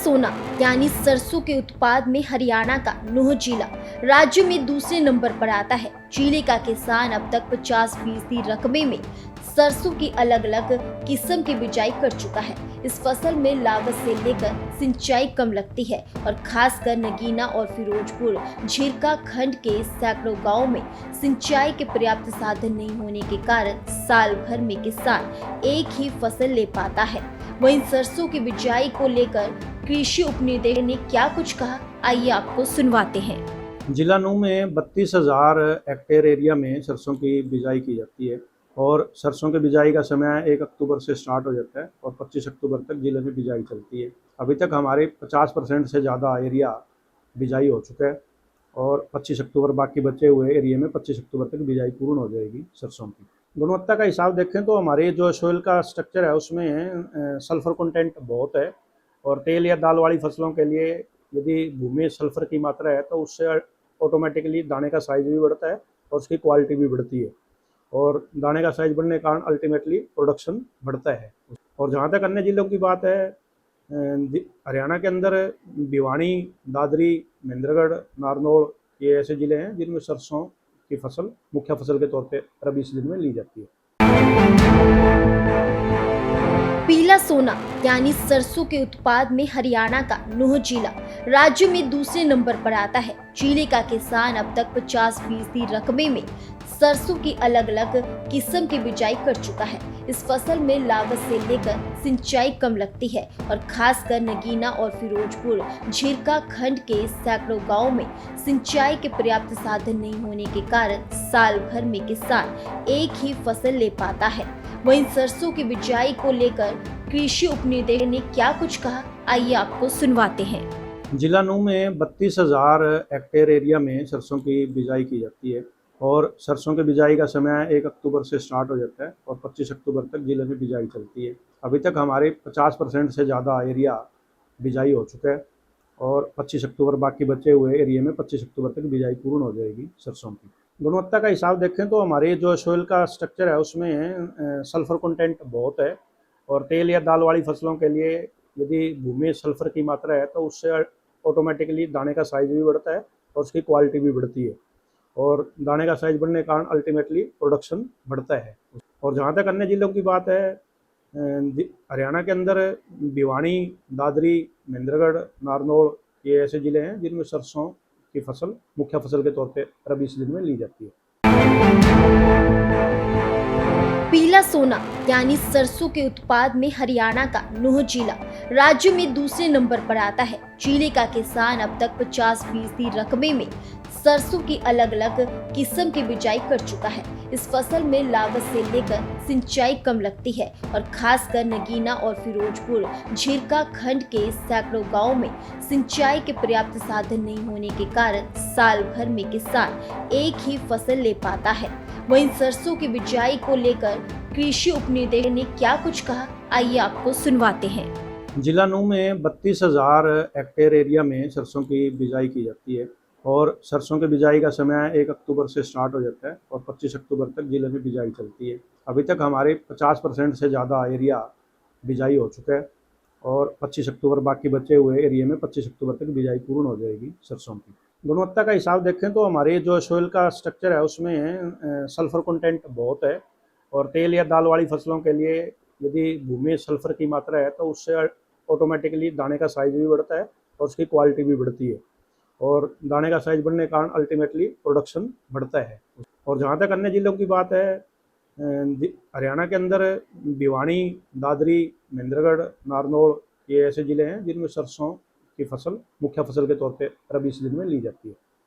सोना यानी सरसों के उत्पाद में हरियाणा का नूंह जिला राज्य में दूसरे नंबर पर आता है। जिले का किसान अब तक 50% रकबे में सरसों की अलग अलग किस्म की बिजाई कर चुका है। इस फसल में लागत से लेकर सिंचाई कम लगती है और खासकर नगीना और फिरोजपुर झिरका खंड के सैकड़ों गांवों में सिंचाई के पर्याप्त साधन नहीं होने के कारण साल भर में किसान एक ही फसल ले पाता है। वहीं सरसों की बिजाई को लेकर कृषि उपनिदेशक ने क्या कुछ कहा, आइए आपको सुनवाते हैं। जिला नूंह में 32,000 हेक्टेयर एरिया में सरसों की बिजाई की जाती है और सरसों की बिजाई का समय 1 अक्टूबर से स्टार्ट हो जाता है और 25 अक्टूबर तक जिले में बिजाई चलती है। अभी तक हमारे 50% से ज़्यादा एरिया बिजाई हो चुका है और 25 अक्टूबर बाकी बचे हुए एरिया में 25 अक्टूबर तक बिजाई पूर्ण हो जाएगी सरसों की। गुणवत्ता का हिसाब देखें तो हमारे जो सोइल का स्ट्रक्चर है उसमें सल्फर कंटेंट बहुत है और तेल या दाल वाली फसलों के लिए यदि भूमि में सल्फर की मात्रा है तो उससे ऑटोमेटिकली दाने का साइज भी बढ़ता है और उसकी क्वालिटी भी बढ़ती है और दाने का साइज बढ़ने के कारण अल्टीमेटली प्रोडक्शन बढ़ता है। और जहाँ तक अन्य जिलों की बात है, हरियाणा के अंदर भिवानी, दादरी, महेंद्रगढ़, नारनौल ये ऐसे ज़िले हैं जिनमें सरसों की फसल मुख्य फसल के तौर पे रबी सीजन में ली जाती है। पीला सोना यानी सरसों के उत्पाद में हरियाणा का नूंह जिला राज्य में दूसरे नंबर पर आता है। जिले का किसान अब तक 50% रकबे में सरसों की अलग अलग किस्म की बिजाई कर चुका है। इस फसल में लागत से लेकर सिंचाई कम लगती है और खासकर नगीना और फिरोजपुर झिरका खंड के सैकड़ों गांवों में सिंचाई के पर्याप्त साधन नहीं होने के कारण साल भर में किसान एक ही फसल ले पाता है। वहीं सरसों की बिजाई को लेकर कृषि उपनिदेशक ने क्या कुछ कहा, आइए आपको सुनवाते हैं। जिला नूंह में 32,000 हेक्टेयर एरिया में सरसों की बिजाई की जाती है और सरसों के बिजाई का समय 1 अक्टूबर से स्टार्ट हो जाता है और 25 अक्टूबर तक जिले में बिजाई चलती है। अभी तक हमारे 50% से ज़्यादा एरिया बिजाई हो चुका है और 25 अक्टूबर बाकी बचे हुए एरिया में 25 अक्टूबर तक बिजाई पूर्ण हो जाएगी सरसों की। गुणवत्ता का हिसाब देखें तो हमारे जो सोइल का स्ट्रक्चर है उसमें सल्फर कंटेंट बहुत है और तेल या दाल वाली फसलों के लिए यदि भूमि में सल्फर की मात्रा है तो उससे ऑटोमेटिकली दाने का साइज भी बढ़ता है और उसकी क्वालिटी भी बढ़ती है और दाने का साइज बढ़ने के कारण अल्टीमेटली प्रोडक्शन बढ़ता है। और जहाँ तक अन्य जिलों की बात है, हरियाणा के अंदर भिवानी, दादरी, महेंद्रगढ़, नारनौल ये ऐसे ज़िले हैं जिनमें सरसों की फसल मुख्य फसल के तौर पे रबी सीजन में ली जाती है। पीला सोना यानी सरसों के उत्पाद में हरियाणा का नूंह जिला राज्य में दूसरे नंबर पर आता है। जिले का किसान अब तक 50% रकबे में सरसों की अलग अलग किस्म की बिजाई कर चुका है। इस फसल में लागत से लेकर सिंचाई कम लगती है और खासकर नगीना और फिरोजपुर झिरका खंड के सैकड़ों गांवों में सिंचाई के पर्याप्त साधन नहीं होने के कारण साल भर में किसान एक ही फसल ले पाता है। वहीं सरसों की बिजाई को लेकर कृषि उपनिदेशक ने क्या कुछ कहा, आइए आपको सुनवाते हैं। जिला नूंह में 32,000 हेक्टेयर एरिया में सरसों की बिजाई की जाती है और सरसों की बिजाई का समय 1 अक्टूबर से स्टार्ट हो जाता है और 25 अक्टूबर तक जिले में बिजाई चलती है। अभी तक हमारे 50% से ज़्यादा एरिया बिजाई हो चुका है और 25 अक्टूबर बाकी बचे हुए एरिया में 25 अक्टूबर तक बिजाई पूर्ण हो जाएगी सरसों की। गुणवत्ता का हिसाब देखें तो हमारे जो सोइल का स्ट्रक्चर है उसमें सल्फर कंटेंट बहुत है और तेल या दाल वाली फसलों के लिए यदि भूमि में सल्फर की मात्रा है तो उससे ऑटोमेटिकली दाने का साइज भी बढ़ता है और उसकी क्वालिटी भी बढ़ती है और दाने का साइज बढ़ने के कारण अल्टीमेटली प्रोडक्शन बढ़ता है। और जहाँ तक अन्य जिलों की बात है, हरियाणा के अंदर भिवानी, दादरी, महेंद्रगढ़, नारनौल ये ऐसे ज़िले हैं जिनमें सरसों की फसल मुख्य फसल के तौर पे रबी सीजन में ली जाती है।